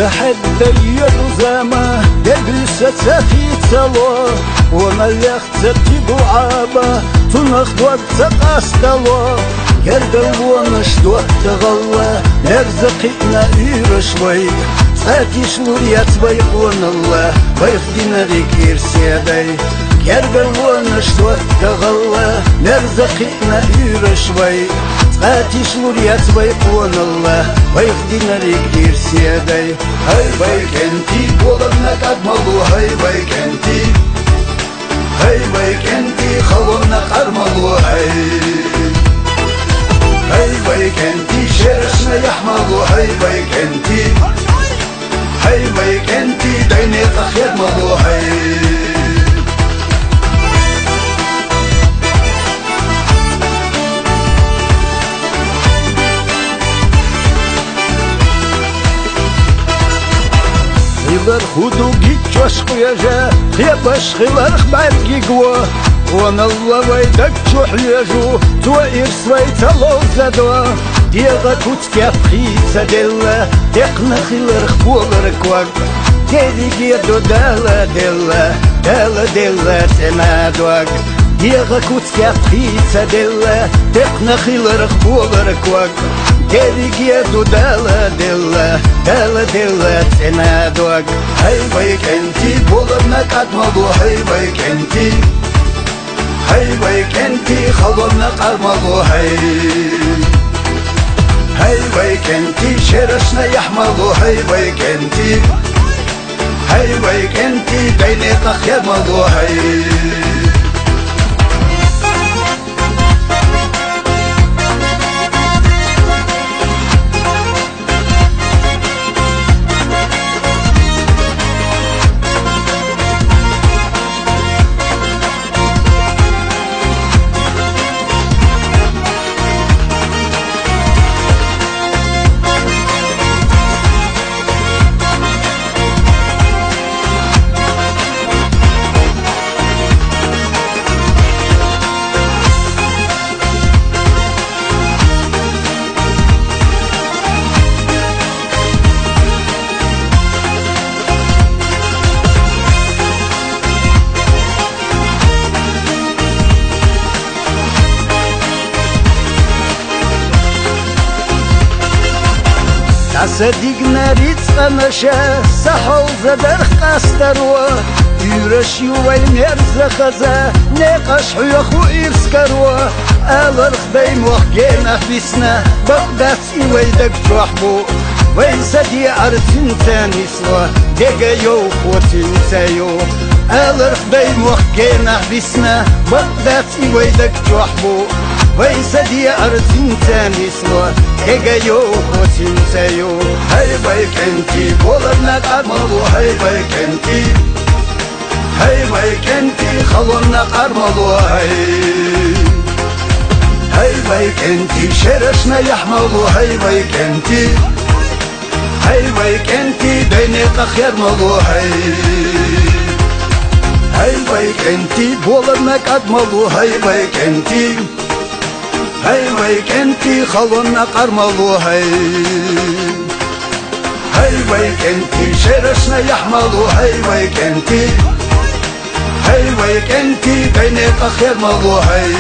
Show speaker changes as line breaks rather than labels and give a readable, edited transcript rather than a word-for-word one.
حد يرزما يبلسة في تلو ونليخ تتبو عابا تنخدوك تقاستلو يردل ونشدوك تغلى يرزقنا إيرشوي تاتيش لوريات بيقون الله بيخدنا ذيك إرسيادي يردل ونشدوك تغلى يرزقنا إيرشوي تاتيش لوريات بيقون الله بيخدنا ذيك إرسيادي هاي بيكنتي بولنا كدملو هاي بيكنتي هاي بيكنتي خلونا قرملو هاي بيكنتي شرشنا يحملو هاي بيكنتي ديني تخير ملو هاي خيلر خودو جيتش قياجا يباش خيلر خبار جيقوا وانا الله ويدك تشوح ليجو توائر سويت الله زادوا ديغا كوتكا بخيتة ديلا تقنا خيلر خبول ركواك ديلي جيدو دالا ديلا دالا ديلا سنادواك ديغا كوتكا بخيتة ديلا تقنا خيلر خبول ركواك ديلي جيدو دالا ديلا دالا ديلا سنادواك هاي بيكنتي بولرنا كدملو هاي بيكنتي هاي بيكنتي خلونا قرملو هاي بيكنتي شرشنا يحملو هاي بيكنتي ديني تخير ملو هاي صديقنا ريتسقناشا سحو زدرخ قاستروا يرشي وينيرز خزا نقاش حيخو إرسكروا ألرخ دايم وخجينا فيسنا بقدات إويدك تحبو وين سدي أرتين تاني سوا ديقا يو خوتين تايو ألرخ دايم وخجينا فيسنا بقدات إويدك تحبو وين سدي أرتين تاني سوا ديقا يو خوتين تايو هاي بيكنتي بولرنا قرملو هاي بيكنتي خلونا قرملو هاي بيكنتي شرشنا يحملو هاي بيكنتي ديني تخير ملو هاي بيكنتي بولرنا قدملو هاي بيكنتي خلونا قرملو هاي بيكنتي شرشنا يحملو هاي بيكنتي ديني تخير ملو هاي